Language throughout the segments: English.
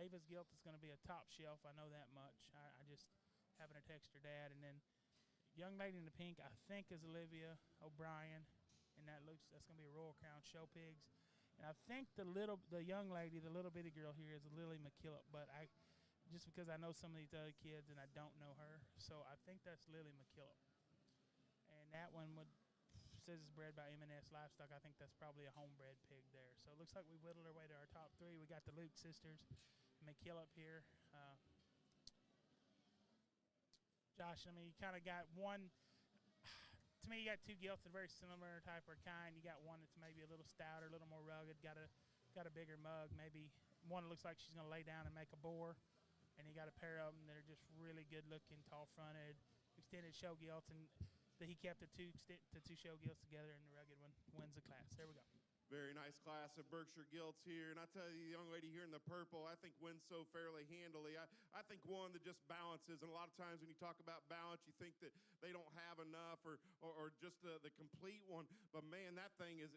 Ava's gilt is going to be a top shelf. I know that much. I just happened to text her dad. And then young lady in the pink, I think, is Olivia O'Brien, and that's going to be a Royal Crown Show Pigs. And I think the young lady, the little bitty girl here, is Lily McKillop. But just because I know some of these other kids and I don't know her, so I think that's Lily McKillop. And that one says it's bred by M&S Livestock. I think that's probably a homebred pig there. So it looks like we whittled our way to our top 3. We got the Luke sisters, McKillop here. Josh, I mean, you kind of got one. To me, you got 2 gilts that are very similar type or kind. You got one that's maybe a little stouter, a little more rugged, got a bigger mug. Maybe one that looks like she's going to lay down and make a boar. And you got a pair of them that are just really good-looking, tall-fronted, extended show gilts, and he kept the two show gilts together, and the rugged one wins the class. There we go. Very nice class of Berkshire gilts here. And I tell you, the young lady here in the purple, I think wins so fairly handily. I think one that just balances. And a lot of times when you talk about balance, you think that they don't have enough or just the complete one. But, man, that thing is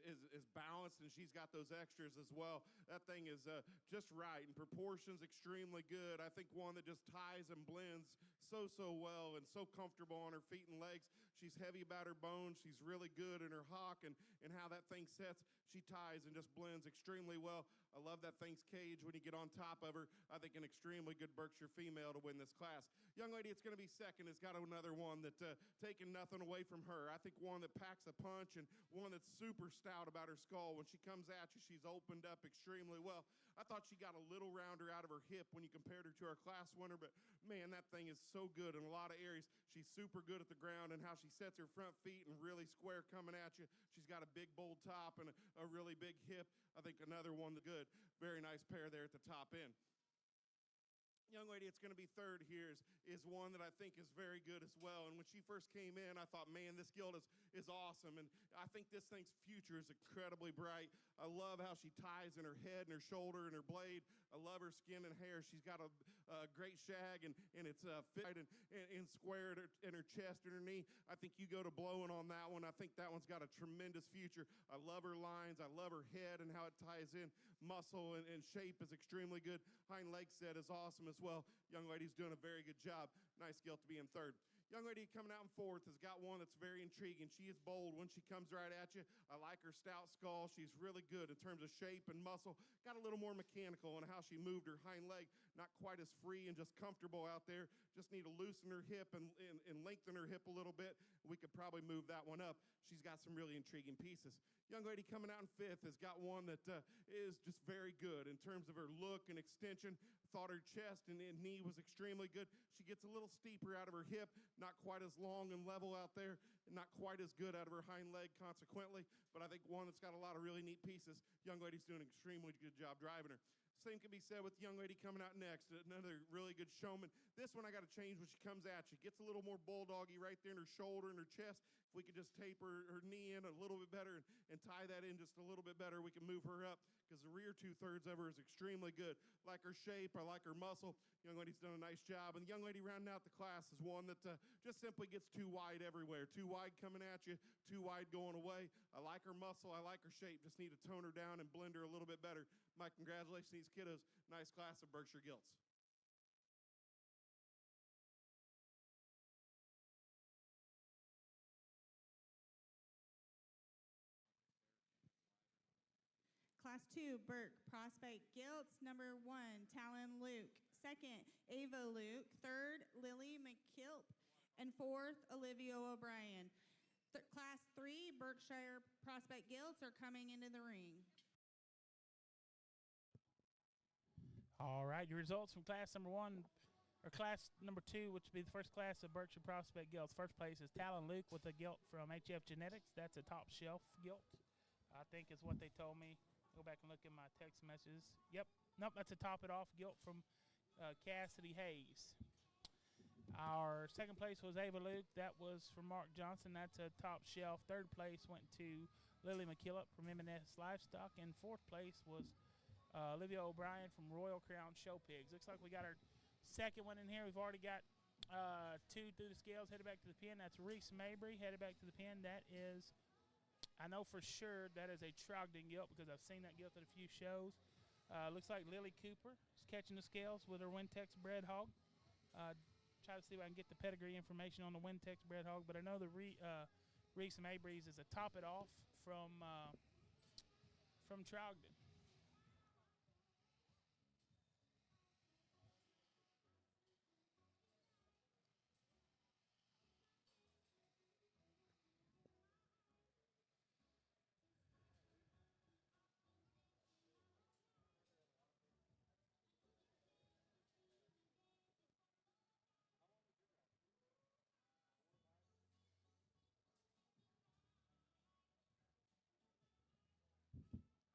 balanced, and she's got those extras as well. That thing is just right, and proportions extremely good. I think one that just ties and blends so well and so comfortable on her feet and legs. She's heavy about her bones. She's really good in her hock and how that thing sets. She ties and just blends extremely well. I love that thing's cage when you get on top of her. I think an extremely good Berkshire female to win this class. Young lady, it's going to be second, has got another one that taking nothing away from her. I think one that packs a punch and one that's super stout about her skull. When she comes at you, she's opened up extremely well. I thought she got a little rounder out of her hip when you compared her to our class winner, but man, that thing is so good in a lot of areas. She's super good at the ground and how she sets her front feet and really square coming at you. She's got a big, bold top and a really big hip. I think another one that's good. Very nice pair there at the top end. Young lady, it's going to be third here is one that I think is very good as well. And when she first came in, I thought, man, this gilt is awesome. And I think this thing's future is incredibly bright. I love how she ties in her head and her shoulder and her blade. I love her skin and hair. She's got a great shag, and it's fit and squared in her chest and her knee. I think you go to blowing on that one. I think that one's got a tremendous future. I love her lines. I love her head and how it ties in. Muscle and shape is extremely good. Hind leg set is awesome as well. Young lady's doing a very good job. Nice gilt to be in third. Young lady coming out in fourth has got one that's very intriguing. She is bold when she comes right at you. I like her stout skull. She's really good in terms of shape and muscle. Got a little more mechanical in how she moved her hind leg. Not quite as free and just comfortable out there. Just need to loosen her hip and lengthen her hip a little bit. We could probably move that one up. She's got some really intriguing pieces. Young lady coming out in fifth has got one that is just very good in terms of her look and extension. Thought her chest and knee was extremely good. She gets a little steeper out of her hip, not quite as long and level out there, and not quite as good out of her hind leg consequently, but I think one that's got a lot of really neat pieces. Young lady's doing an extremely good job driving her. Same can be said with the young lady coming out next. Another really good showman. This one I got to change when she comes at you. Gets a little more bulldoggy right there in her shoulder and her chest. If we could just taper her knee in a little bit better and tie that in just a little bit better, we can move her up because the rear 2/3 of her is extremely good. Like her shape. I like her muscle. Young lady's done a nice job. And the young lady rounding out the class is one that just simply gets too wide everywhere. Too wide coming at you. Too wide going away. I like her muscle. I like her shape. Just need to tone her down and blend her a little bit better. My congratulations to these kiddos. Nice class of Berkshire gilts. Class 2, Burke Prospect Gilts. Number 1, Talon Luke. Second, Ava Luke. Third, Lily McKillop. And fourth, Olivia O'Brien. Class 3, Berkshire Prospect Gilts are coming into the ring. All right, your results from class number 1, or class number 2, which would be the first class of Berkshire Prospect Gilts. First place is Talon Luke with a gilt from HF Genetics. That's a top shelf gilt, I think is what they told me. Go back and look at my text messages. Yep, nope, that's a top it off gilt from Cassidy Hayes. Our second place was Ava Luke. That was from Mark Johnson. That's a top shelf. Third place went to Lily McKillop from M&S Livestock. And fourth place was Olivia O'Brien from Royal Crown Show Pigs. Looks like we got our second one in here. We've already got 2 through the scales, headed back to the pen. That's Reese Mabry, headed back to the pen. That is, I know for sure that is a Trogdon gilt because I've seen that gilt at a few shows. Looks like Lily Cooper is catching the scales with her Wintex bred hog. Try to see if I can get the pedigree information on the Wintex bred hog, but I know the Reese Maybreeze is a top it off from Trogdon.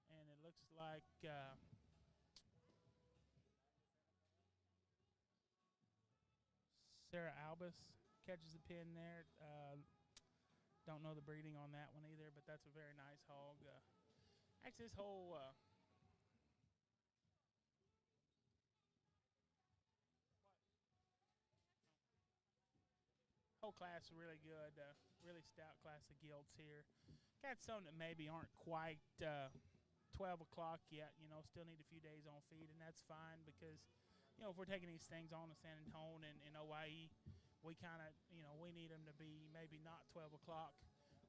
And it looks like Sarah Albus catches the pin there. Don't know the breeding on that one either, but that's a very nice hog. Actually, this whole class is really good. Really stout class of gilts here. Got some that maybe aren't quite 12 o'clock yet. Still need a few days on feed, and that's fine because, if we're taking these things on to San Antonio and OIE, we kind of, we need them to be maybe not 12 o'clock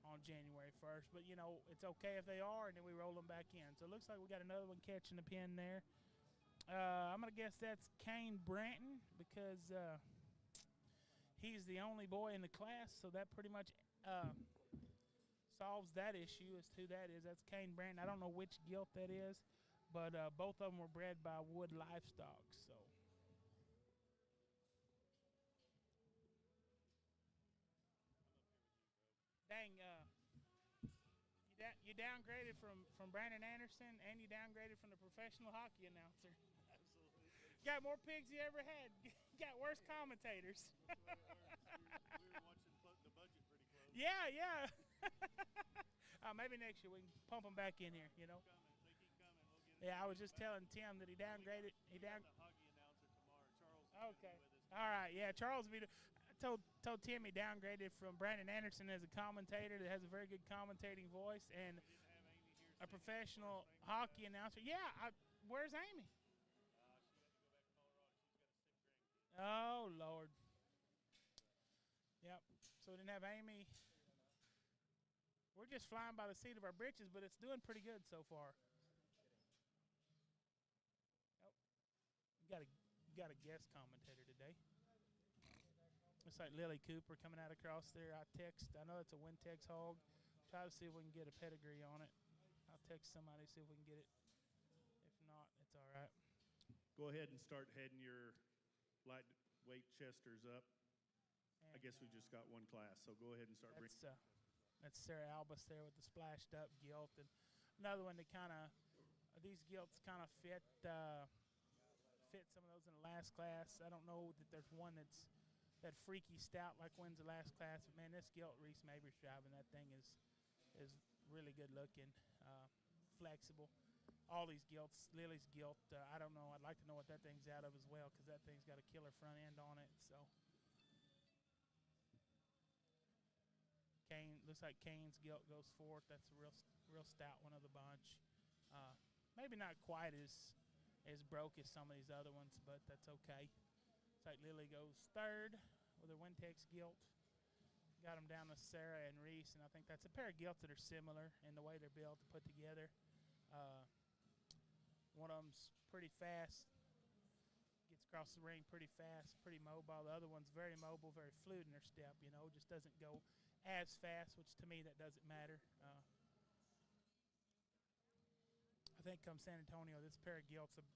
on January 1st. But, it's okay if they are, and then we roll them back in. So it looks like we got another one catching the pin there. I'm going to guess that's Kane Branton because he's the only boy in the class, so that pretty much solves that issue as to who that is. That's Kane Branton. I don't know which gilt that is, but both of them were bred by Wood Livestock. So dang, you downgraded from Brandon Anderson, and you downgraded from the professional hockey announcer. Absolutely. Got more pigs you ever had. Got worse commentators. We were watching the budget pretty close. Yeah. Maybe next year we can pump them back in here. They keep coming. We'll get it. Yeah, I was just telling Tim that he downgraded. The hockey announcer tomorrow, Charles. Okay. All right. Yeah, Charles. I told Tim he downgraded from Brandon Anderson as a commentator that has a very good commentating voice and a professional hockey announcer. Yeah. Where's Amy? She had to go back to Colorado. She's got a sick grandkid. Oh Lord. Yep. So we didn't have Amy. We're just flying by the seat of our britches, but it's doing pretty good so far. Yep. Got a guest commentator today. Looks like Lily Cooper coming out across there. I know it's a Wintex hog. Try to see if we can get a pedigree on it. I'll text somebody, see if we can get it. If not, it's all right. Go ahead and start heading your lightweight chesters up. And, I guess we just got one class, so go ahead and start bringing. That's Sarah Albus there with the splashed up gilt, and another one that these gilts kind of fit some of those in the last class. I don't know that there's one that's that freaky stout like wins the last class, but man, this gilt Reese Maybre's driving, that thing is really good looking, flexible. All these gilts, Lily's gilt, I don't know. I'd like to know what that thing's out of as well because that thing's got a killer front end on it. So. Looks like Kane's gilt goes fourth. That's a real stout one of the bunch. Maybe not quite as broke as some of these other ones, but that's okay. Looks like Lily goes third with her Wintex gilt. Got them down to Sarah and Reese, and I think that's a pair of gilts that are similar in the way they're built and put together. One of them's pretty fast, gets across the ring pretty fast, pretty mobile. The other one's very mobile, very fluid in her step, just doesn't go as fast, which to me that doesn't matter. I think come San Antonio, this pair of gilts will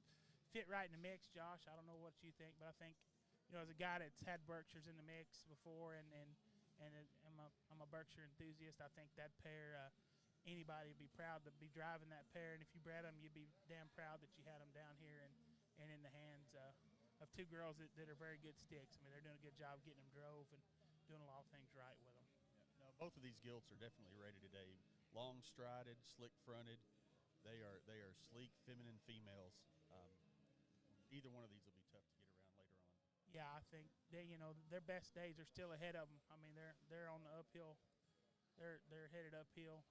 fit right in the mix. Josh, I don't know what you think, but I think, as a guy that's had Berkshires in the mix before, and I'm a Berkshire enthusiast, I think that pair, anybody would be proud to be driving that pair. And if you bred them, you'd be damn proud that you had them down here and in the hands of two girls that are very good sticks. I mean, they're doing a good job getting them drove and doing a lot of things right with them. Both of these gilts are definitely rated today. Long strided, slick fronted. They are sleek, feminine females. Either one of these will be tough to get around later on. Yeah, I think their best days are still ahead of them. I mean, they're on the uphill. They're headed uphill.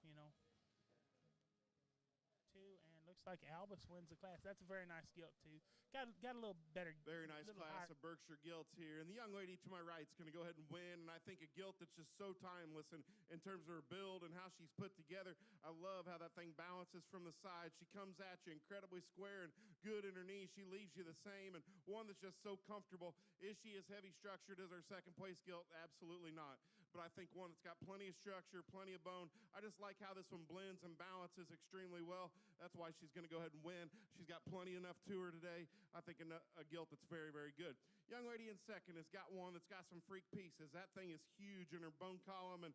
Two, and Looks like Albus wins the class. That's a very nice gilt too. Got a little better. Very nice little class higher. of Berkshire gilts here. And the young lady to my right is going to go ahead and win. And I think a gilt that's just so timeless in terms of her build and how she's put together. I love how that thing balances from the side. She comes at you incredibly square and good in her knees. She leaves you the same. And one that's just so comfortable. Is she as heavy structured as our second place gilt? Absolutely not. But I think one that's got plenty of structure, plenty of bone. I just like how this one blends and balances extremely well. That's why she's going to go ahead and win. She's got plenty enough to her today. I think a gilt that's very, very good. Young lady in second has got one that's got some freak pieces. That thing is huge in her bone column and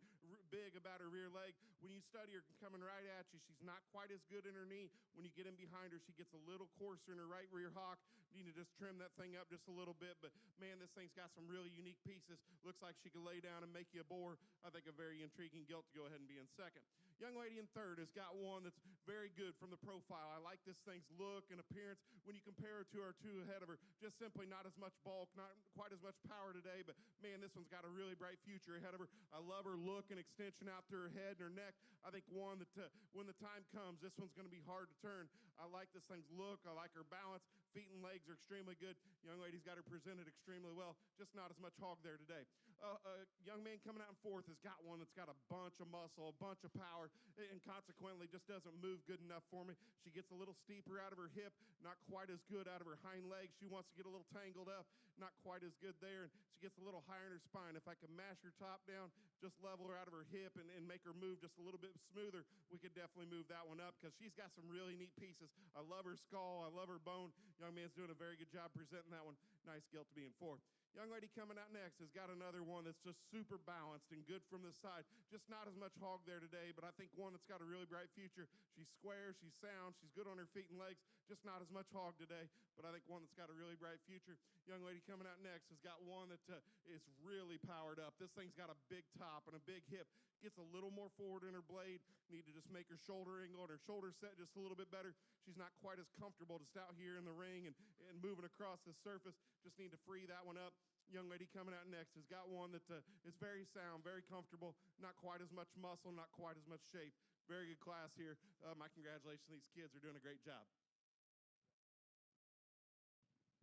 big about her rear leg. When you study her coming right at you, she's not quite as good in her knee. When you get in behind her, she gets a little coarser in her right rear hock. You need to just trim that thing up just a little bit. But, man, this thing's got some really unique pieces. Looks like she could lay down and make you a bore. I think a very intriguing gilt to go ahead and be in second. Young lady in third has got one that's very good from the profile. I like this thing's look and appearance. When you compare her to our two ahead of her, just simply not as much bulk, not quite as much power today, but man, this one's got a really bright future ahead of her. I love her look and extension out to her head and her neck. I think one that when the time comes, this one's going to be hard to turn. I like this thing's look. I like her balance. Feet and legs are extremely good. Young lady's got her presented extremely well, just not as much hog there today. A young man coming out in fourth has got one that's got a bunch of muscle, a bunch of power, and consequently just doesn't move good enough for me. She gets a little steeper out of her hip, not quite as good out of her hind legs. She wants to get a little tangled up, not quite as good there, and she gets a little higher in her spine. If I could mash her top down, just level her out of her hip and make her move just a little bit smoother, we could definitely move that one up because she's got some really neat pieces. I love her skull. I love her bone. Young man's doing a very good job presenting that one. Nice gilt to be in fourth. Young lady coming out next has got another one that's just super balanced and good from the side. Just not as much hog there today, but I think one that's got a really bright future. She's square, she's sound, she's good on her feet and legs, just not as much hog today, but I think one that's got a really bright future. Young lady coming out next has got one that is really powered up. This thing's got a big top and a big hip. Gets a little more forward in her blade. Need to just make her shoulder angle and her shoulder set just a little bit better. She's not quite as comfortable just out here in the ring and moving across the surface. Just need to free that one up. Young lady coming out next has got one that is very sound, very comfortable, not quite as much muscle, not quite as much shape. Very good class here. My congratulations. These kids are doing a great job.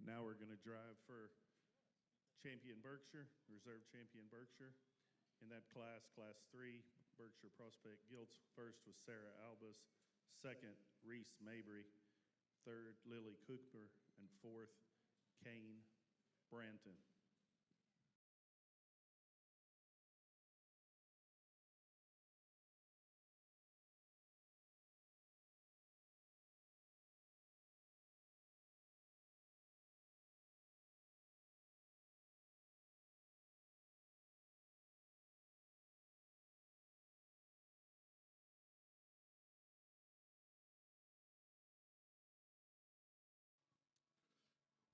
Now we're going to drive for Champion Berkshire, Reserve Champion Berkshire. In that class, Class 3, Berkshire Prospect Gilts. First was Sarah Albus. Second, Reese Mabry. Third, Lily Cooper. And fourth, Kane Branton.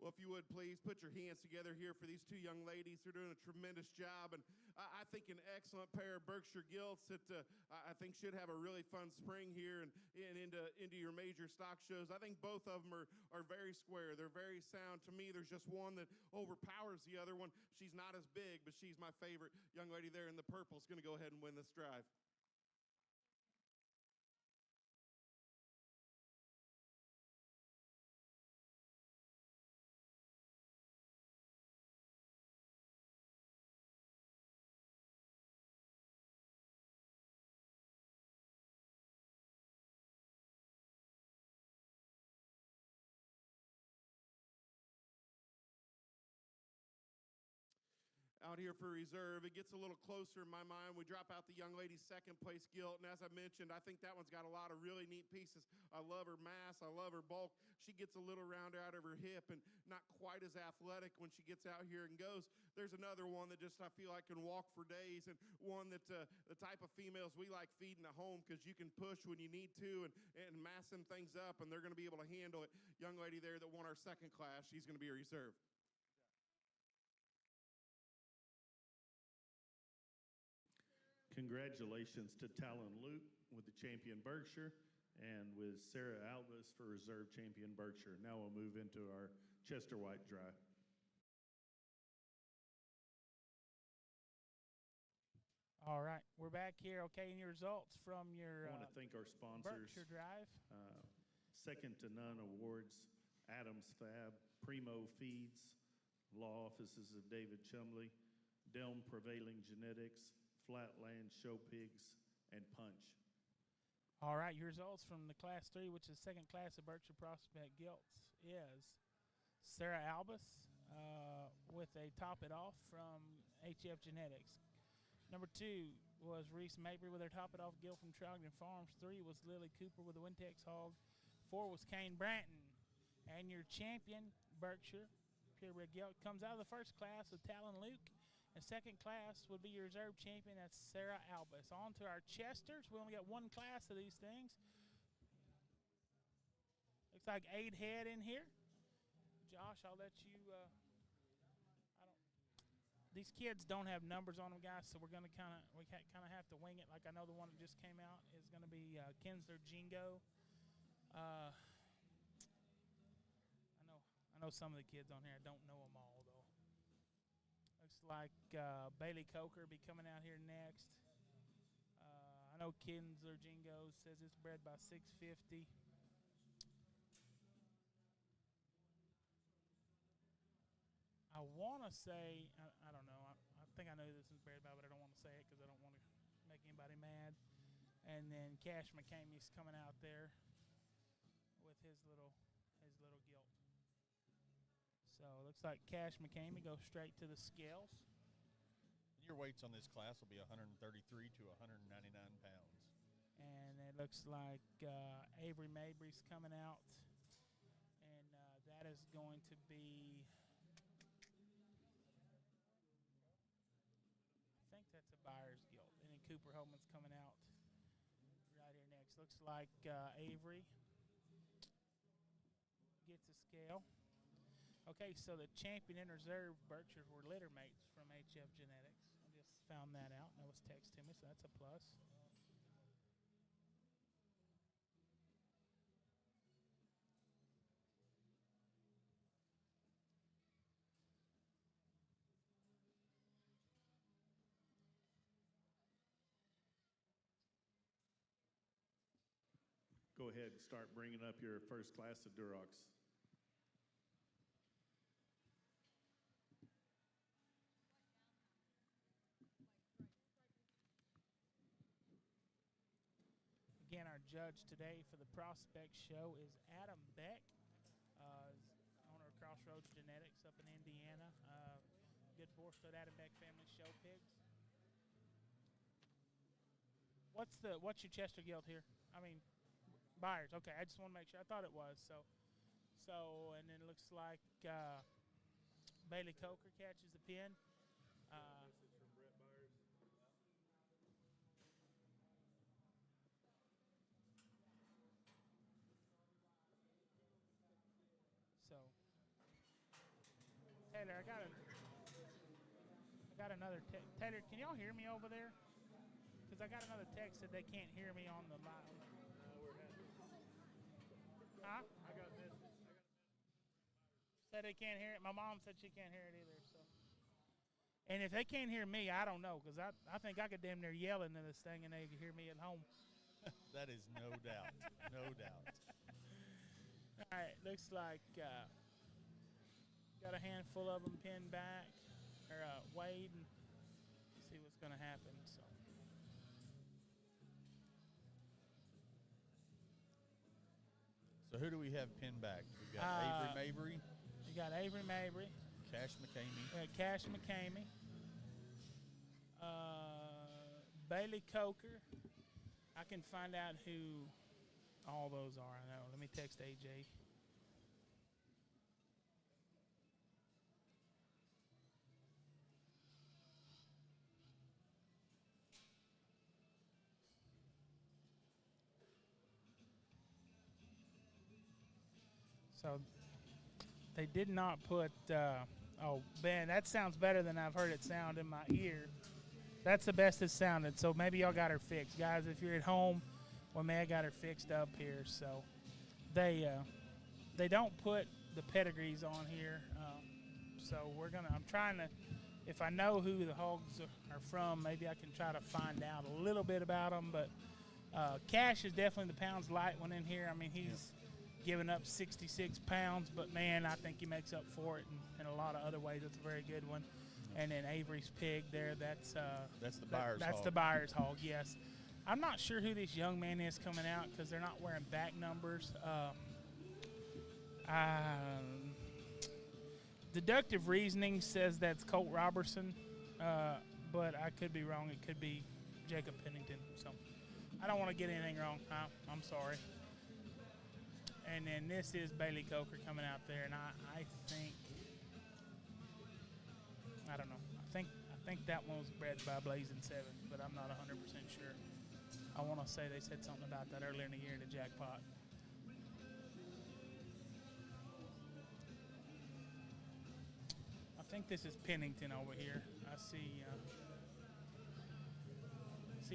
Well, if you would please put your hands together here for these two young ladies. They're doing a tremendous job, and I think an excellent pair of Berkshire gilts that I think should have a really fun spring here and into your major stock shows. I think both of them are very square. They're very sound. To me, there's just one that overpowers the other one. She's not as big, but she's my favorite. Young lady there in the purple is going to go ahead and win this drive. Out here for reserve, it gets a little closer in my mind. We drop out the young lady's second place gilt, and as I mentioned, I think that one's got a lot of really neat pieces. I love her mass. I love her bulk. She gets a little rounder out of her hip and not quite as athletic when she gets out here and goes. There's another one that just I feel like can walk for days, and one that the type of females we like feeding at home because you can push when you need to and mass them things up, and they're going to be able to handle it. Young lady there that won our second class, she's going to be a reserve. Congratulations to Talon Luke with the Champion Berkshire and with Sarah Albus for Reserve Champion Berkshire. Now we'll move into our Chester White Drive. All right, we're back here. Okay, and your results from your I want to thank our sponsors. Berkshire Drive. Second to none awards, Adams Fab, Primo Feeds, Law Offices of David Chumley, Delm Prevailing Genetics, Flatland Show Pigs, and Punch. All right, your results from the Class 3, which is second class of Berkshire Prospect Gilts, is Sarah Albus with a Top It Off from HF Genetics. Number 2 was Reese Mabry with her Top It Off gilt from Trogdon Farms. 3 was Lily Cooper with a Wintex Hog. 4 was Kane Branton. And your champion, Berkshire Purebred Gilt, comes out of the first class with Talon Luke. And second class would be your reserve champion. That's Sarah Albus. On to our Chesters. We only got one class of these things. Looks like 8 head in here. Josh, I'll let you. These kids don't have numbers on them, guys, so we're gonna kind of have to wing it. Like I know the one that just came out is gonna be Kinsler Jingo. I know some of the kids on here. I don't know them all though. Looks like Bailey Coker be coming out here next. I know Kinsler Jingo says it's bred by 650. I want to say, I don't know. I think I know who this is bred by, but I don't want to say it because I don't want to make anybody mad. And then Cash McCamey's coming out there with his little gilt. So it looks like Cash McCamey goes straight to the scales. Your weights on this class will be 133 to 199 pounds. And it looks like Avery Mabry's coming out. And that is going to be, I think that's a buyer's gilt. And then Cooper Holman's coming out right here next. Looks like Avery gets a scale. Okay, so the champion and reserve Berkshire were litter mates from HF Genetics. I just found that out. That was text to me, so that's a plus. Go ahead and start bringing up your first class of Durocs. Again, our judge today for the Prospect Show is Adam Beck, owner of Crossroads Genetics up in Indiana. Good four-stud Adam Beck family show pigs. What's your Chester gilt here? I mean, buyers. Okay, I just want to make sure. I thought it was. So, and then it looks like Bailey Coker catches the pin. So, Taylor, I got another text. Taylor, can y'all hear me over there? Because I got another text that they can't hear me on the line. Huh? I got this. Said they can't hear it. My mom said she can't hear it either. So, and if they can't hear me, I don't know, because I think I could damn near yell into this thing and they could hear me at home. That is no doubt. No doubt. All right, looks like got a handful of them pinned back, or weighed, and see what's going to happen. So who do we have pinned back? We've got Avery Mabry. You got Avery Mabry. Cash McCamey. Cash McCamey. Bailey Coker. I can find out who all those are. I know. Let me text AJ. So they did not put, oh, Ben, that sounds better than I've heard it sound in my ear. That's the best it sounded. So maybe y'all got her fixed. Guys, if you're at home, well, man, I got her fixed up here. So they don't put the pedigrees on here. So I'm trying to, if I know who the hogs are from, maybe I can try to find out a little bit about them. But Cash is definitely the pounds light one in here. I mean, giving up 66 pounds, but man, I think he makes up for it in a lot of other ways. It's a very good one. And then Avery's pig there, that's the buyer's hog. That's the buyer's hog, yes. I'm not sure who this young man is coming out because they're not wearing back numbers. Deductive reasoning says that's Colt Robertson, but I could be wrong. It could be Jacob Pennington. So I don't want to get anything wrong. I'm sorry. And then this is Bailey Coker coming out there, and I think, I don't know. I think that one was bred by Blazing Seven, but I'm not 100% sure. I want to say they said something about that earlier in the year in the jackpot. I think this is Pennington over here. I see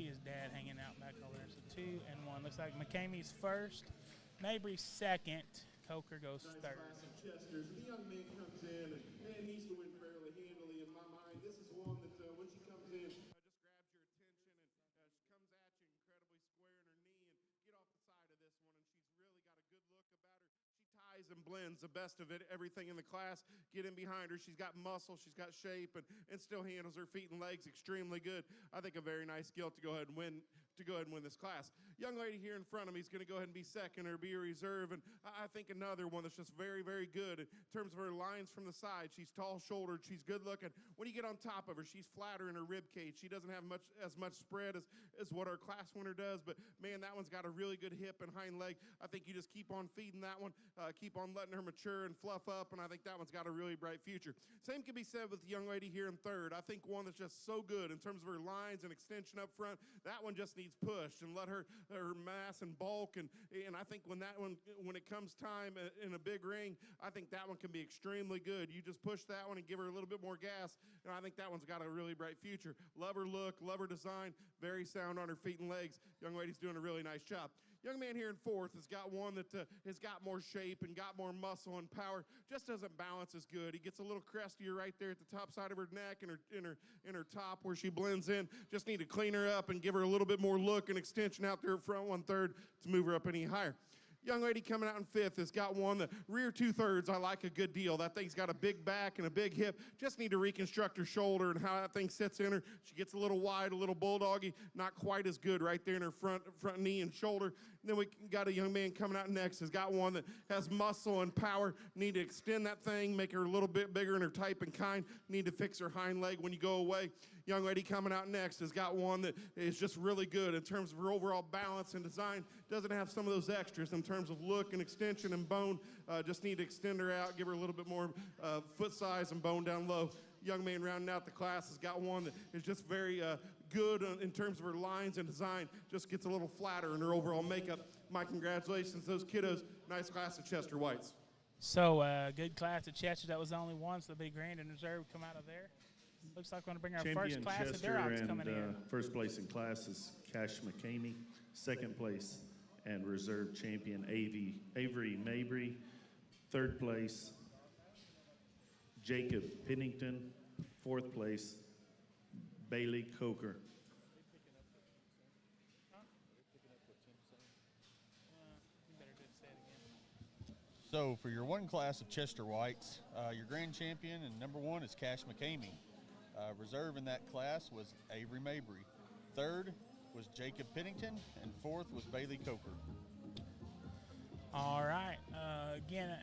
his dad hanging out back over there. So 2 and 1. Looks like McCamey's first, Mabry's second, Coker goes third. Class of Chesters. The young man comes in, and man, he's to win fairly handily in my mind. This is one that when she comes in, just grabs your attention, and she comes at you incredibly square in her knee, and get off the side of this one, and she's really got a good look about her. She ties and blends the best of it, everything in the class. Get in behind her. She's got muscle, she's got shape, and still handles her feet and legs extremely good. I think a very nice gilt to go ahead and win this class. Young lady here in front of me is going to go ahead and be second or be a reserve, and I think another one that's just very, very good in terms of her lines from the side. She's tall-shouldered, she's good-looking. When you get on top of her, she's flatter in her rib cage. She doesn't have as much spread as what our class winner does, but man, that one's got a really good hip and hind leg. I think you just keep on feeding that one, keep on letting her mature and fluff up, and I think that one's got a really bright future. Same can be said with the young lady here in third. I think one that's just so good in terms of her lines and extension up front. That one just needs pushed and let her mass and bulk, and I think when it comes time in a big ring, I think that one can be extremely good. You just push that one and give her a little bit more gas, and I think that one's got a really bright future. Love her look, love her design, very sound on her feet and legs. Young lady's doing a really nice job. Young man here in fourth has got one that has got more shape and got more muscle and power. Just doesn't balance as good. He gets a little crestier right there at the top side of her neck and in her top where she blends in. Just need to clean her up and give her a little bit more look and extension out there front 1/3 to move her up any higher. Young lady coming out in fifth has got one. The rear 2/3, I like a good deal. That thing's got a big back and a big hip. Just need to reconstruct her shoulder and how that thing sits in her. She gets a little wide, a little bulldoggy, not quite as good right there in her front knee and shoulder. And then we got a young man coming out next, has got one that has muscle and power. Need to extend that thing, make her a little bit bigger in her type and kind. Need to fix her hind leg when you go away. Young lady coming out next has got one that is just really good in terms of her overall balance and design. Doesn't have some of those extras in terms of look and extension and bone. Just need to extend her out, give her a little bit more foot size and bone down low. Young man rounding out the class has got one that is just very good in terms of her lines and design. Just gets a little flatter in her overall makeup. My congratulations to those kiddos. Nice class of Chester Whites. So good class of Chester. That was the only one, so the big grand and reserve come out of there. Looks like we're going to bring our Champion first class Chester of Durocs and, coming in. first place in class is Cash McCamey. Second place and reserve champion Avery Mabry. Third place, Jacob Pennington. Fourth place, Bailey Coker. So for your one class of Chester Whites, your grand champion and number one is Cash McCamey. Reserve in that class was Avery Mabry. Third was Jacob Pennington, and fourth was Bailey Coker. All right. Again,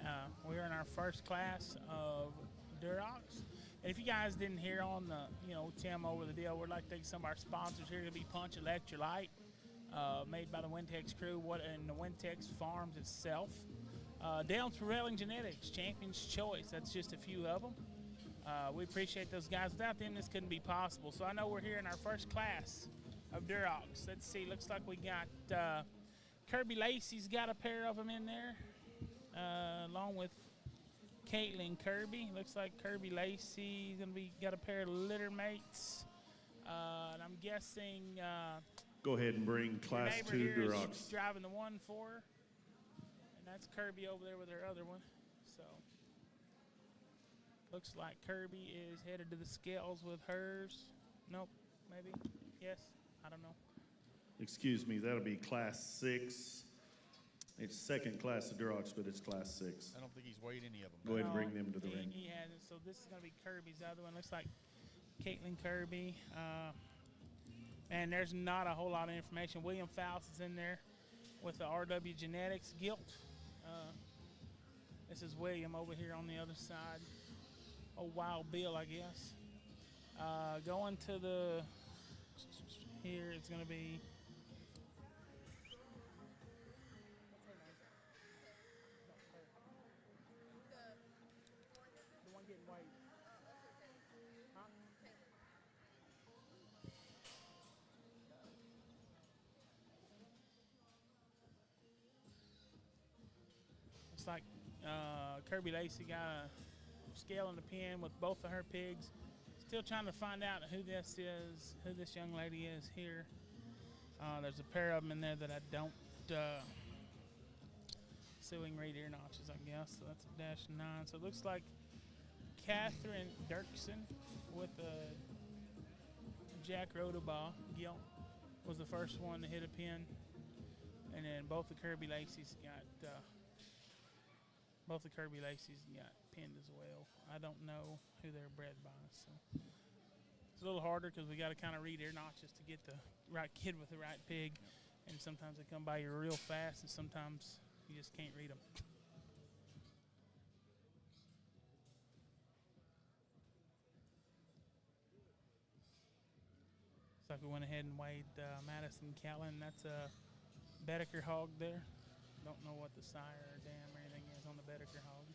we're in our first class of Durocs. And if you guys didn't hear on the, Tim over the deal, we'd like to thank some of our sponsors here. It'll be Punch Electrolyte, made by the Wintex crew, and the Wintex Farms itself. Dale's Prevailing Genetics, Champion's Choice. That's just a few of them. We appreciate those guys. Without them, this couldn't be possible. So I know we're here in our first class of Durocs. Let's see. Looks like we got Kirby Lacey's got a pair of them in there, along with Caitlin Kirby. Looks like Kirby Lacey's got a pair of litter mates. And I'm guessing Go ahead and bring class 2 Durocs. She's driving the 1-4. And that's Kirby over there with her other one. So looks like Kirby is headed to the scales with hers. Nope, maybe. Yes, I don't know. Excuse me, that'll be class 6. It's second class of Durocs, but it's class 6. I don't think he's weighed any of them. Go ahead and bring them to the ring. He hasn't. So this is going to be Kirby's other one. Looks like Caitlin Kirby. And there's not a whole lot of information. William Faust is in there with the RW Genetics gilt. This is William over here on the other side. Oh, Wild Bill, I guess. Going to the here, it's going to be. The one getting weighed. Huh? Looks like Kirby Lacey got a scale in the pen with both of her pigs. Still trying to find out who this is, who this young lady is here. There's a pair of them in there that I don't sewing right ear notches, I guess. So that's a -9. So it looks like Catherine Dirksen with a Jack Rodabaugh gilt was the first one to hit a pin. And then both the Kirby Lacey's got pinned as well. I don't know who they're bred by, so it's a little harder because we got to kind of read ear notches to get the right kid with the right pig, and sometimes they come by you real fast, and sometimes you just can't read them. So we went ahead and weighed Madison Callan. That's a Bedeker hog there. Don't know what the sire or dam or anything is on the Bedeker hog.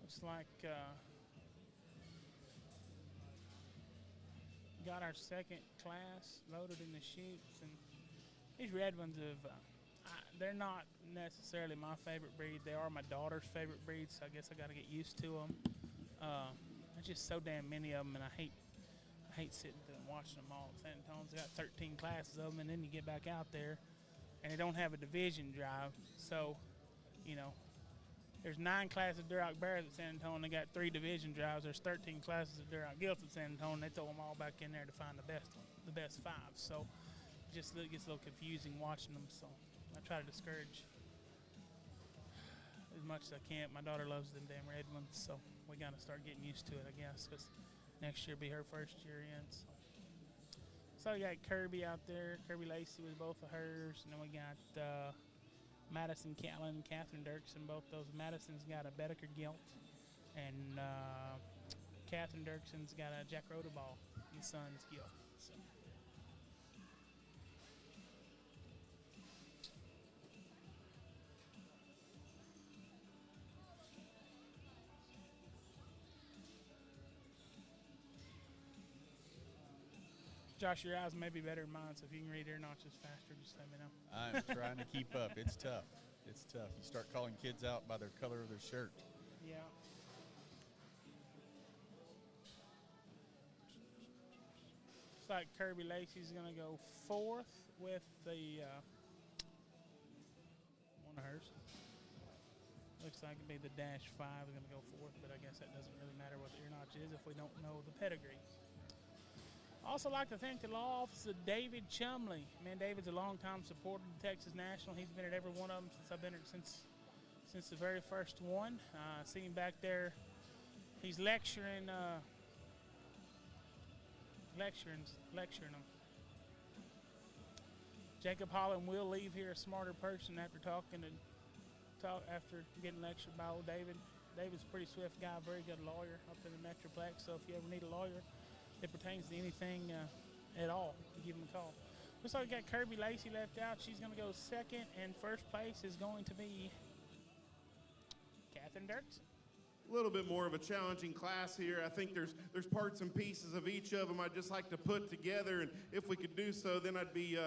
Looks like got our second class loaded in the chutes, and these red ones they're not necessarily my favorite breed. They are my daughter's favorite breed, so I guess I got to get used to them. There's just so damn many of them, and I hate sitting there and watching them all. San Antonio's got 13 classes of them, and then you get back out there, and they don't have a division drive. So, you know, there's 9 classes of Duroc Bears at San Antonio, and they got 3 division drives. There's 13 classes of Duroc Gilts at San Antonio, and they throw them all back in there to find the best 5. So it just gets a little confusing watching them. So I try to discourage as much as I can. My daughter loves them damn red ones, so we got to start getting used to it, I guess, because next year will be her first year in. So we got Kirby out there, Kirby Lacey with both of hers, and then we got Madison Callan, Catherine Dirksen, both those. Madison's got a Bedeker gilt, and Catherine Dirksen's got a Jack Rodabaugh and Sons gilt. So. Josh, your eyes may be better than mine, so if you can read ear notches faster, just let me know. I'm trying to keep up. It's tough. It's tough. You start calling kids out by their color of their shirt. Yeah. Looks like Kirby Lacey's going to go 4th with the one of hers. Looks like it'd be the -5 is going to go 4th, but I guess that doesn't really matter what the ear notch is if we don't know the pedigree. Also like to thank the law office of David Chumley. Man, David's a longtime supporter of the Texas National. He's been at every one of them since I've been at since the very first one. See him back there. He's lecturing them. Jacob Holland will leave here a smarter person after after getting lectured by old David. David's a pretty swift guy, very good lawyer up in the Metroplex. So if you ever need a lawyer that pertains to anything at all, give him a call. Looks like we got Kirby Lacey left out. She's going to go 2nd, and 1st place is going to be Catherine Dirksen. little bit more of a challenging class here. I think there's parts and pieces of each of them I'd just like to put together, and if we could do so, then I'd be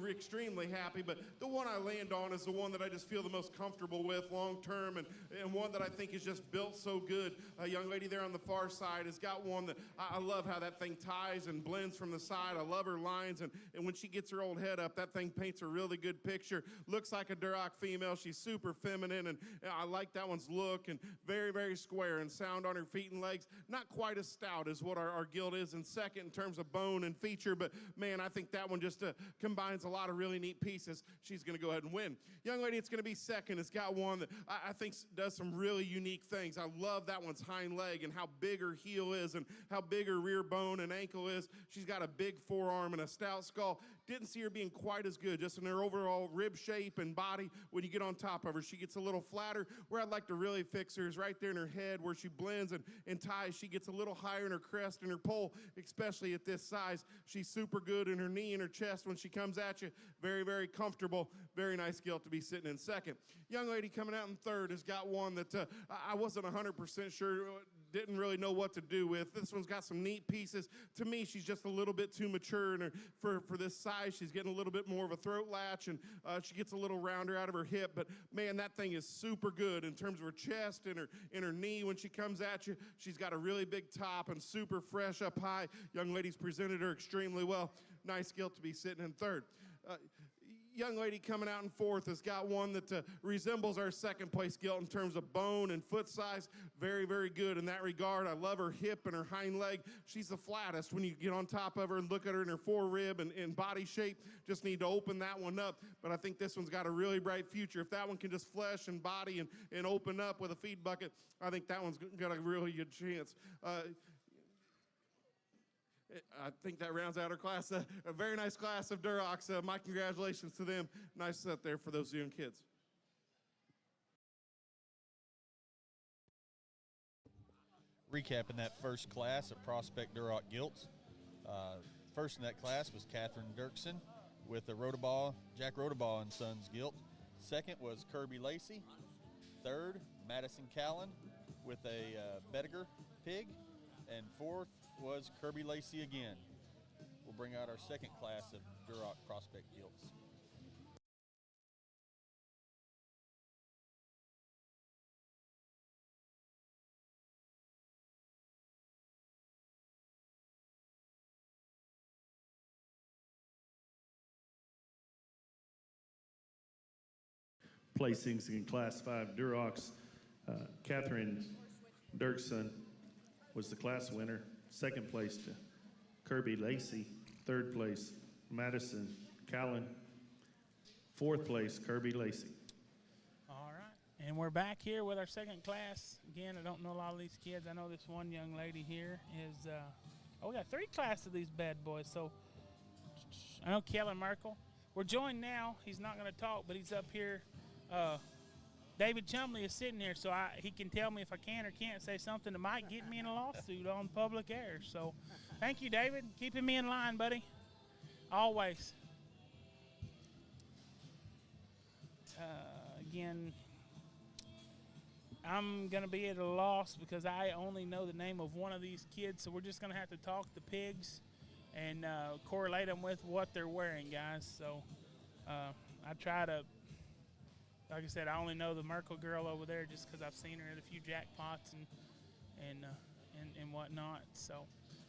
extremely happy. But the one I land on is the one that I just feel the most comfortable with long term, and one that I think is just built so good. A young lady there on the far side has got one that I love how that thing ties and blends from the side. I love her lines, and when she gets her old head up, that thing paints a really good picture. Looks like a Duroc female. She's super feminine, and I like that one's look, and very, very square and sound on her feet and legs. Not quite as stout as what our gilt is in second in terms of bone and feature, but man, I think that one just combines a lot of really neat pieces. She's going to go ahead and win. Young lady, it's going to be second. It's got one that I think does some really unique things. I love that one's hind leg and how big her heel is and how big her rear bone and ankle is. She's got a big forearm and a stout skull. Didn't see her being quite as good just in her overall rib shape and body. When you get on top of her, she gets a little flatter. Where I'd like to really fix her is right there in her head where she blends and ties. She gets a little higher in her crest and her pole, especially at this size. She's super good in her knee and her chest when she comes at you. Very, very comfortable. Very nice gilt to be sitting in second. Young lady coming out in third has got one that I wasn't 100% sure, didn't really know what to do with. This one's got some neat pieces. To me, she's just a little bit too mature in her, for this size. She's getting a little bit more of a throat latch, and she gets a little rounder out of her hip. But man, that thing is super good in terms of her chest and her knee when she comes at you. She's got a really big top and super fresh up high. Young lady's presented her extremely well. Nice gilt to be sitting in third. Young lady coming out in fourth has got one that resembles our second place gilt in terms of bone and foot size. Very, very good in that regard. I love her hip and her hind leg. She's the flattest when you get on top of her and look at her in her forerib and body shape. Just need to open that one up. But I think this one's got a really bright future. If that one can just flesh and body and open up with a feed bucket, I think that one's got a really good chance. I think that rounds out our class. A very nice class of Durocs. My congratulations to them. Nice set there for those young kids. Recapping that first class of Prospect Duroc gilts. First in that class was Catherine Dirksen with the Jack Rodabaugh and Sons gilt. Second was Kirby Lacey. Third, Madison Callan with a Bediger pig. And fourth was Kirby Lacey again. We'll bring out our second class of Duroc Prospect gilts. Placings in Class 5 Durocs. Catherine Dirksen was the class winner. Second place to Kirby Lacey. Third place, Madison Callan. Fourth place, Kirby Lacey. All right. And we're back here with our second class. Again, I don't know a lot of these kids. I know this one young lady here is, we got three classes of these bad boys. So I know Kellen Merkel. We're joined now. He's not going to talk, but he's up here. David Chumley is sitting here, so he can tell me if I can or can't say something that might get me in a lawsuit on public air. So thank you, David. Keeping me in line, buddy. Always. Again, I'm going to be at a loss because I only know the name of one of these kids, so we're just going to have to talk the pigs and correlate them with what they're wearing, guys. So I try to, like I said, I only know the Merkel girl over there just because I've seen her at a few jackpots and whatnot. So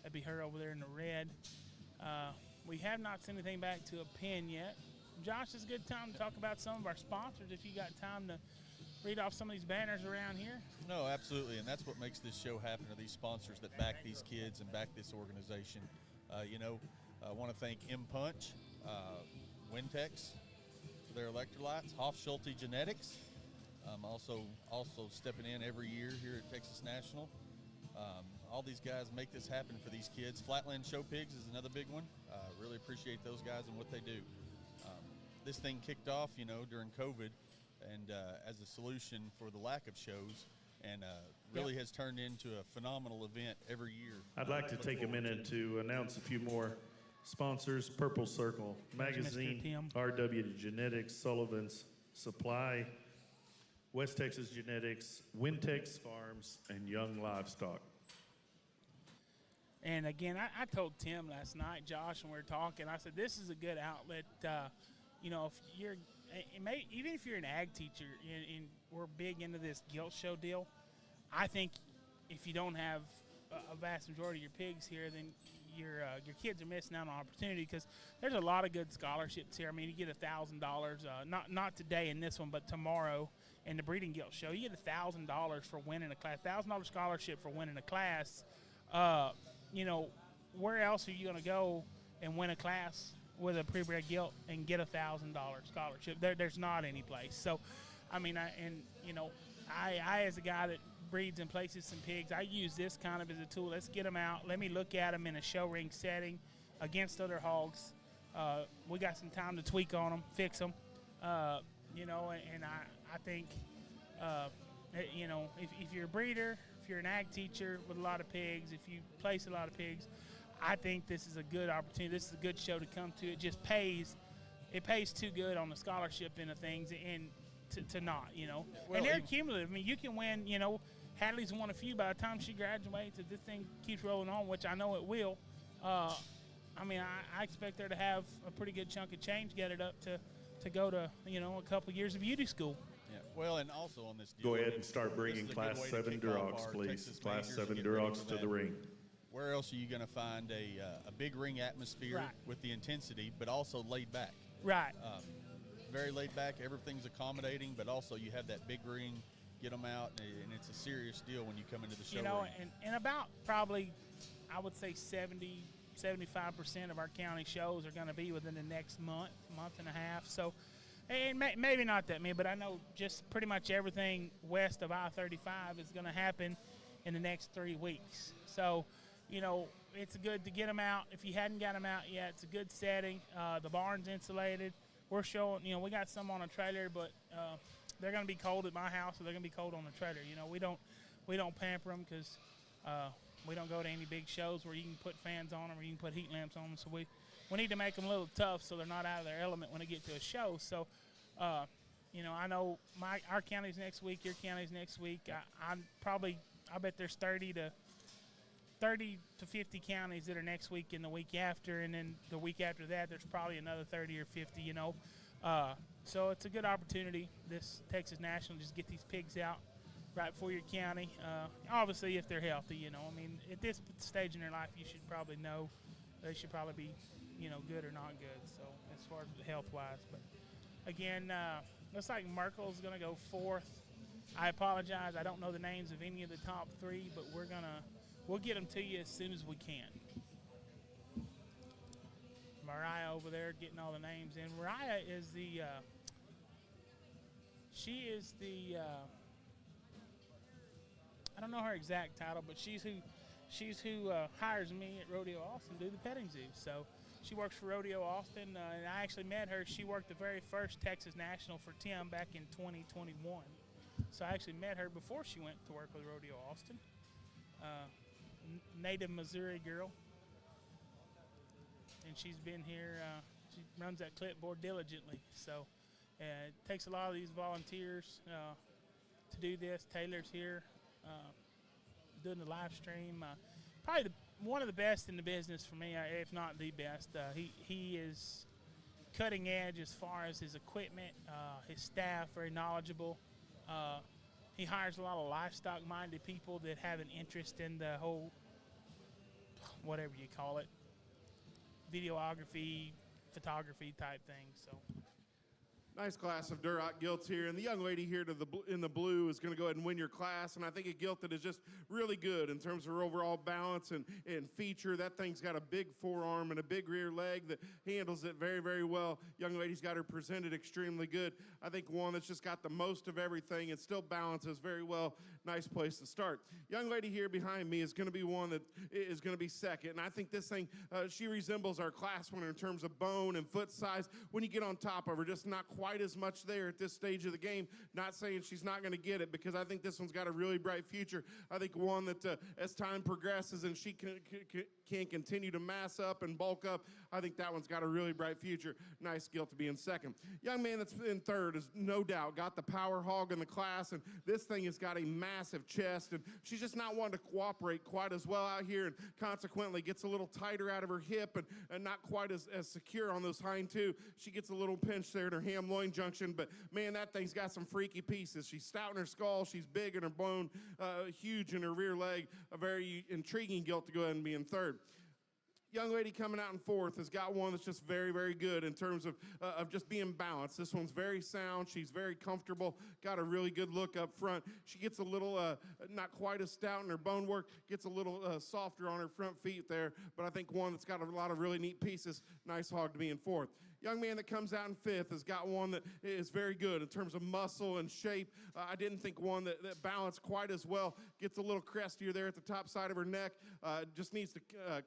that'd be her over there in the red. We have not sent anything back to a pin yet. Josh, it's a good time to talk about some of our sponsors if you got time to read off some of these banners around here. No, absolutely, and that's what makes this show happen, are these sponsors that back these kids and back this organization. I want to thank M-Punch, Wintex for their electrolytes, Hoff Schulte Genetics, also stepping in every year here at Texas National. All these guys make this happen for these kids. Flatland Show Pigs is another big one. Really appreciate those guys and what they do. This thing kicked off, during COVID, and as a solution for the lack of shows, and really has turned into a phenomenal event every year. I'd like to take a minute to announce a few more sponsors. Purple Circle Magazine, RW Genetics, Sullivan's Supply, West Texas Genetics, Wintex Farms, firearms and young livestock. And again, I told Tim last night, Josh, when we were talking, I said, this is a good outlet. You know, if you're, even if you're an ag teacher, and we're big into this gilt show deal, I think if you don't have a vast majority of your pigs here, then your kids are missing out on opportunity, because there's a lot of good scholarships here. I mean, you get $1,000, not today in this one, but tomorrow in the breeding gilt show. You get $1,000 for winning a class, $1,000 scholarship for winning a class. You know, where else are you going to go and win a class with a pre-bred gilt and get $1,000 scholarship? There's not any place. So, I mean, I as a guy that breeds and places some pigs, I use this kind of as a tool. Let's get them out. Let me look at them in a show ring setting against other hogs. We got some time to tweak on them, fix them. You know, and I think, you know, if you're a breeder, if you're an ag teacher with a lot of pigs, if you place a lot of pigs, I think this is a good opportunity. This is a good show to come to. It just pays. It pays too good on the scholarship end of things, and to not, you know. Well, and they're cumulative. I mean, you can win, you know, Hadley's won a few by the time she graduates. If this thing keeps rolling on, which I know it will, I mean, I expect her to have a pretty good chunk of change get it up to go to, you know, a couple years of beauty school. Yeah. Well, and also on this deal, Go ahead and start bringing Class 7 Durocs, please. Class 7 Durocs to the ring. Where else are you going to find a big ring atmosphere with the intensity, but also laid back? Right. Very laid back. Everything's accommodating, but also you have that big ring, get them out, and it's a serious deal when you come into the show. You know, ring. and about probably, I would say 75% of our county shows are going to be within the next month and a half. So, and maybe not that many, but I know just pretty much everything west of I-35 is going to happen in the next 3 weeks. So, you know, it's good to get them out. If you hadn't got them out yet, it's a good setting. The barn's insulated. We're showing, you know, we got some on a trailer, but they're going to be cold at my house, or they're going to be cold on the trailer. You know, we don't pamper them, because we don't go to any big shows where you can put fans on them or you can put heat lamps on them. So we need to make them a little tough so they're not out of their element when they get to a show. So, you know, I know our county's next week, your county's next week. I bet there's 30 to 50 counties that are next week and the week after, and then the week after that there's probably another 30 or 50, you know. So it's a good opportunity, this Texas National, just get these pigs out right for your county. Obviously, if they're healthy, you know. I mean, at this stage in their life, you should probably know they should probably be, you know, good or not good. So as far as health-wise, but again, looks like Merkel's going to go fourth. I apologize. I don't know the names of any of the top three, but we'll get them to you as soon as we can. Mariah over there getting all the names in. Mariah is I don't know her exact title, but she's who hires me at Rodeo Austin to do the petting zoo. So she works for Rodeo Austin, and I actually met her. She worked the very first Texas National for Tim back in 2021. So I actually met her before she went to work with Rodeo Austin. Native Missouri girl. And she's been here, she runs that clipboard diligently. So it takes a lot of these volunteers to do this. Taylor's here doing the live stream. Probably one of the best in the business for me, if not the best. He is cutting edge as far as his equipment, his staff, very knowledgeable. He hires a lot of livestock-minded people that have an interest in the whole, whatever you call it, videography, photography type thing. So. Nice class of Duroc gilts here, and the young lady here in the blue is going to go ahead and win your class, and I think a gilt that is just really good in terms of her overall balance and feature. That thing's got a big forearm and a big rear leg that handles it very, very well. Young lady's got her presented extremely good. I think one that's just got the most of everything and still balances very well. Nice place to start. Young lady here behind me is going to be one that is going to be second, and I think this thing, she resembles our class winner in terms of bone and foot size. When you get on top of her, just not quite quite as much there at this stage of the game. Not saying she's not going to get it, because I think this one's got a really bright future. I think one that as time progresses and she can continue to mass up and bulk up, I think that one's got a really bright future. Nice skill to be in second. Young man that's in third is no doubt got the power hog in the class, and this thing has got a massive chest, and she's just not wanting to cooperate quite as well out here, and consequently gets a little tighter out of her hip and not quite as secure on those hind two. She gets a little pinch there in her ham loin junction, but man, that thing's got some freaky pieces. She's stout in her skull, she's big in her bone, huge in her rear leg. A very intriguing gilt to go ahead and be in third. Young lady coming out in fourth has got one that's just very, very good in terms of just being balanced. This one's very sound. She's very comfortable, got a really good look up front. She gets a little, not quite as stout in her bone work, gets a little softer on her front feet there, but I think one that's got a lot of really neat pieces. Nice hog to be in fourth. Young man that comes out in fifth has got one that is very good in terms of muscle and shape. I didn't think one that balanced quite as well. Gets a little crestier there at the top side of her neck. Just needs to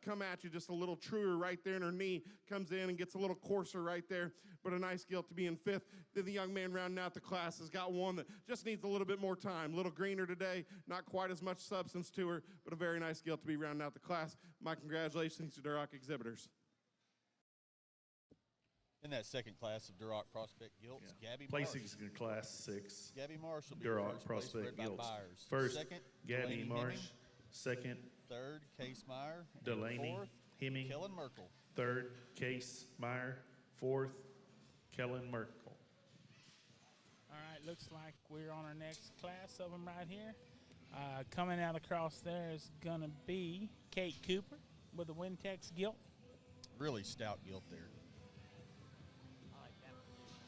come at you just a little truer right there in her knee. Comes in and gets a little coarser right there, but a nice gilt to be in fifth. Then the young man rounding out the class has got one that just needs a little bit more time. A little greener today, not quite as much substance to her, but a very nice gilt to be rounding out the class. My congratulations to Duroc exhibitors. In that second class of Duroc Prospect Gilts, Gabby Placings Marsh. in Class 6. Gabby Marsh will be Duroc first place, Prospect led by Gilts. Byers. First, Second, Gabby Delaney Marsh. Hemming. Second, Third, Case Meyer. And Delaney fourth, Hemming. Kellen Merkel. Third, Case Meyer. Fourth, Kellen Merkel. All right, looks like we're on our next class of them right here. Coming out across there is going to be Kate Cooper with the Wintex gilt. Really stout gilt there.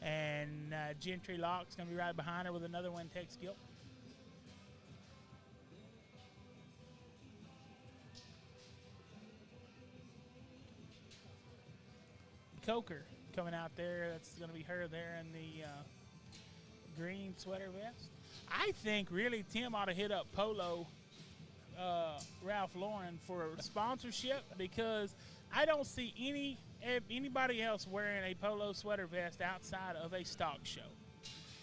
And Gentry Locke's going to be right behind her with another Wintex gilt. Coker coming out there. That's going to be her there in the green sweater vest. I think really Tim ought to hit up Polo Ralph Lauren for a sponsorship, because I don't see anybody else wearing a polo sweater vest outside of a stock show.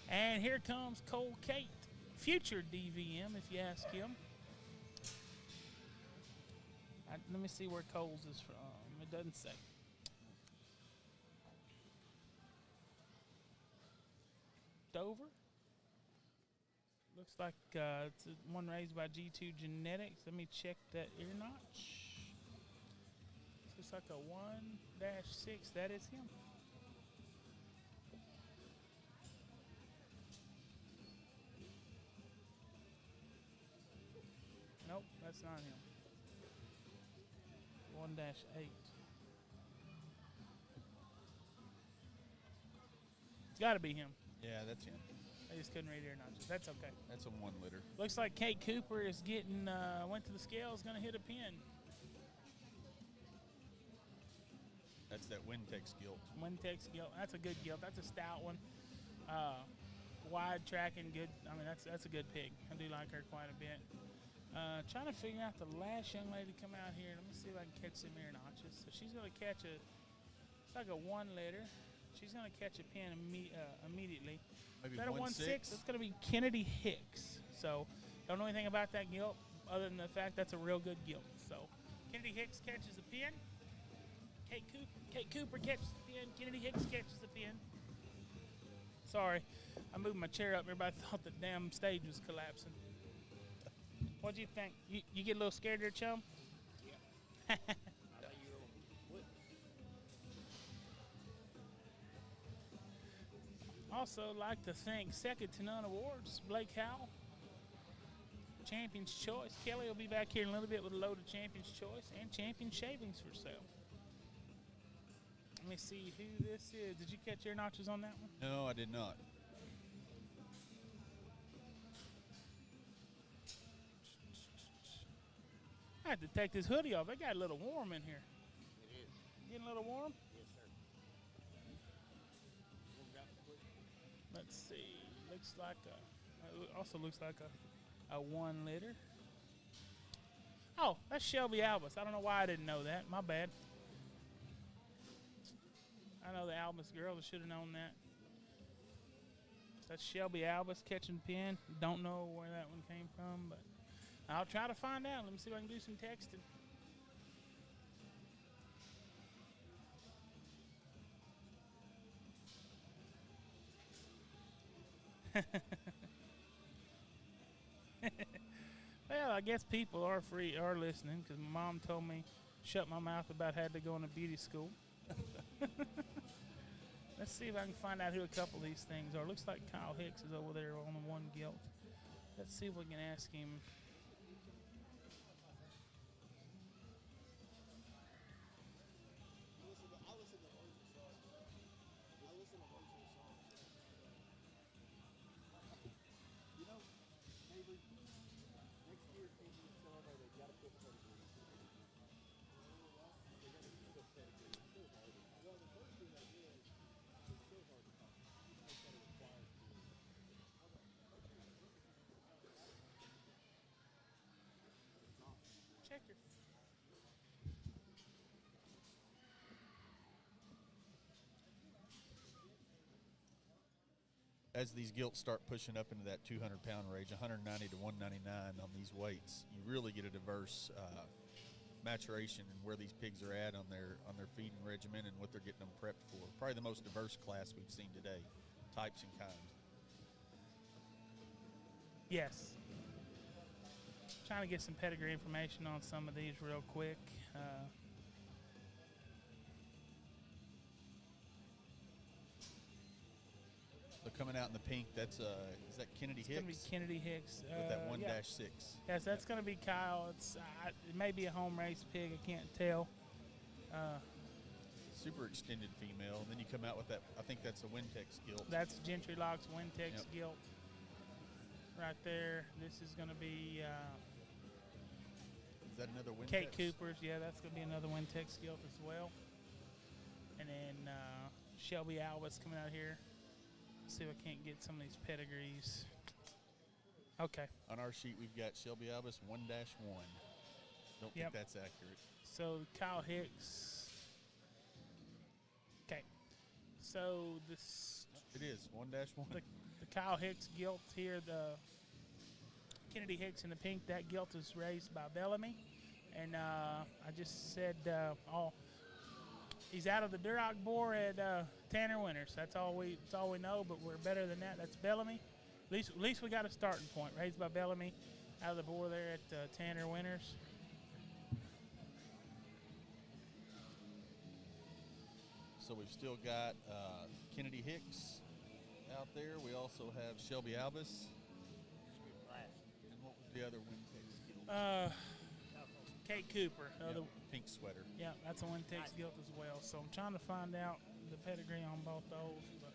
And here comes Cole Kate, future DVM, if you ask him. Let me see where Cole's is from. It doesn't say. Dover. Looks like it's one raised by G2 Genetics. Let me check that ear notch. Looks like a 1-6. That is him. Nope, that's not him. 1-8. It's got to be him. Yeah, that's him. I just couldn't read ear notches. That's okay. That's a 1 liter. Looks like Kate Cooper is getting, went to the scales, going to hit a pin. That's that Wintex gilt. Wintex gilt. That's a good gilt. That's a stout one. Wide tracking, good. I mean, that's a good pig. I do like her quite a bit. Trying to figure out the last young lady to come out here. Let me see if I can catch some ear notches. So she's going to catch it's like a 1 liter. She's going to catch a pin immediately. Maybe Is that a 1-6? It's going to be Kennedy Hicks. So don't know anything about that gilt other than the fact that's a real good gilt. So Kennedy Hicks catches a pin. Kate Cooper catches the pin. Kennedy Hicks catches the pin. Sorry, I moved my chair up. Everybody thought the damn stage was collapsing. What do you think? You get a little scared there, chum? Yeah. Also, like to thank Second to None Awards, Blake Howell, Champion's Choice. Kelly will be back here in a little bit with a load of Champion's Choice and Champion Shavings for sale. Let me see who this is. Did you catch ear notches on that one? No, I did not. I have to take this hoodie off. It got a little warm in here. It is. Getting a little warm? Yes, sir. Let's see. Looks like also looks like a 1 liter. Oh, that's Shelby Albus. I don't know why I didn't know that. My bad. I know the Albus girl. I should have known that. That's Shelby Albus catching pin. Don't know where that one came from, but I'll try to find out. Let me see if I can do some texting. Well, I guess people are listening because my mom told me shut my mouth about had to go into beauty school. Let's see if I can find out who a couple of these things are. Looks like Kyle Hicks is over there on the one gilt. Let's see if we can ask him. Check your. As these gilts start pushing up into that 200-pound range, 190 to 199 on these weights, you really get a diverse maturation and where these pigs are at on their feeding regimen and what they're getting them prepped for. Probably the most diverse class we've seen today, types and kinds. Yes. Trying to get some pedigree information on some of these real quick. So coming out in the pink, that's is that Kennedy Hicks? It's going to be Kennedy Hicks. With that 1-6. Yeah. Yes, that's going to be Kyle. It may be a home race pig. I can't tell. Super extended female. And then you come out with that, I think that's a Wintex gilt. That's Gentry Locks Wintex gilt. Right there. This is going to be... is that another Wintex? Kate Cooper's. Yeah, that's going to be another Wintex gilt as well. And then Shelby Albus coming out here. See if I can't get some of these pedigrees. Okay. On our sheet, we've got Shelby Albus 1-1. Don't think that's accurate. So Kyle Hicks. Okay. So this. It is 1-1. The Kyle Hicks gilt here, the Kennedy Hicks in the pink, that gilt is raised by Bellamy. And I just said, he's out of the Duroc bore at Tanner Winters. That's all we know, but we're better than that. That's Bellamy. At least we got a starting point. Raised by Bellamy out of the bore there at Tanner Winters. So we've still got Kennedy Hicks out there. We also have Shelby Albus. And what was the other Wintex gilt? Kate Cooper. The pink sweater. Yeah, that's a Wintex gilt as well. So I'm trying to find out the pedigree on both those. But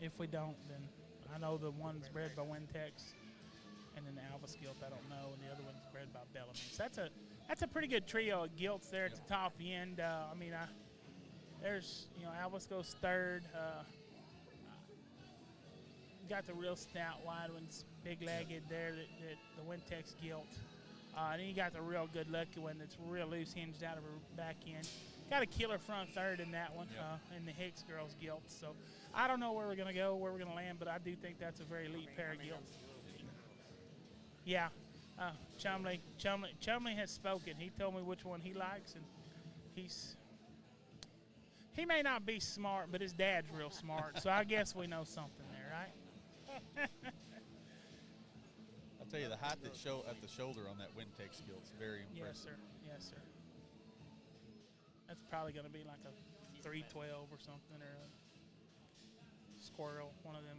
if we don't, then I know the one's bred by Wintex, and then the Albus gilt I don't know, and the other one's bred by Bellamy. So that's a pretty good trio of gilts there at the top end. There's Albus goes third. Got the real stout wide ones, big-legged there, the Wintex gilt. And then you got the real good lucky one that's real loose hinged out of her back end. Got a killer front third in that one, in the Hicks girls gilt. So I don't know where we're going to go, where we're going to land, but I do think that's a very elite pair of gilts. Yeah. Chumley has spoken. He told me which one he likes, and he may not be smart, but his dad's real smart. So I guess we know something there, right? I'll tell you, the height at the shoulder on that Wintex gilt is very impressive. Yes, sir. That's probably going to be like a 312 or something, or a squirrel, one of them.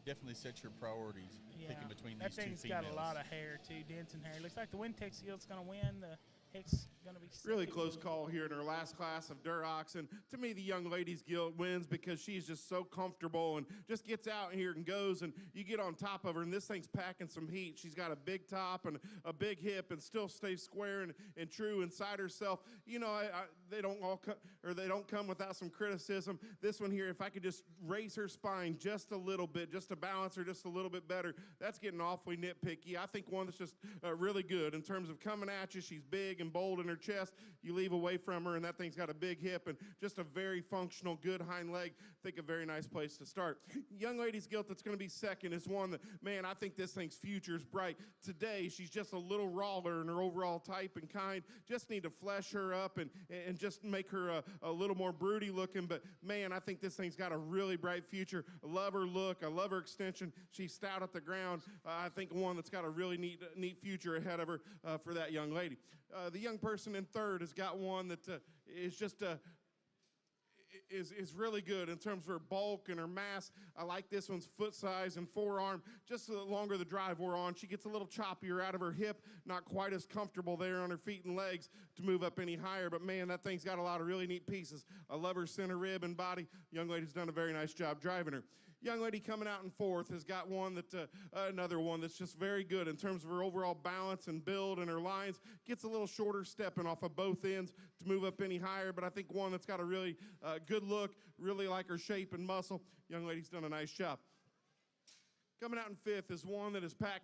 Definitely set your priorities picking between these two females. That thing's got a lot of hair, too, Denson hair. Looks like the Wintex gilt's going to win. The Hicks going to be second. Really close call here in her last class of Durocs. And to me, the young ladies guild wins because she's just so comfortable and just gets out here and goes. And you get on top of her, and this thing's packing some heat. She's got a big top and a big hip and still stays square and true inside herself. They don't come without some criticism. This one here, if I could just raise her spine just a little bit, just to balance her just a little bit better, that's getting awfully nitpicky. I think one that's just really good in terms of coming at you. She's big and bold in her chest. You leave away from her, and that thing's got a big hip and just a very functional, good hind leg. I think a very nice place to start. Young lady's gilt that's going to be second is one that, man, I think this thing's future's bright. Today, she's just a little rawer in her overall type and kind. Just need to flesh her up and just make her a little more broody looking. But, man, I think this thing's got a really bright future. I love her look. I love her extension. She's stout at the ground. I think one that's got a really neat future ahead of her for that young lady. The young person in third has got one that is just is really good in terms of her bulk and her mass. I like this one's foot size and forearm. Just the longer the drive wore on, she gets a little choppier out of her hip, not quite as comfortable there on her feet and legs to move up any higher. But, man, that thing's got a lot of really neat pieces. I love her center rib and body. Young lady's done a very nice job driving her. Young lady coming out in fourth has got one that another one that's just very good in terms of her overall balance and build and her lines. Gets a little shorter stepping off of both ends to move up any higher, but I think one that's got a really good look, really like her shape and muscle. Young lady's done a nice job. Coming out in fifth is one that is packing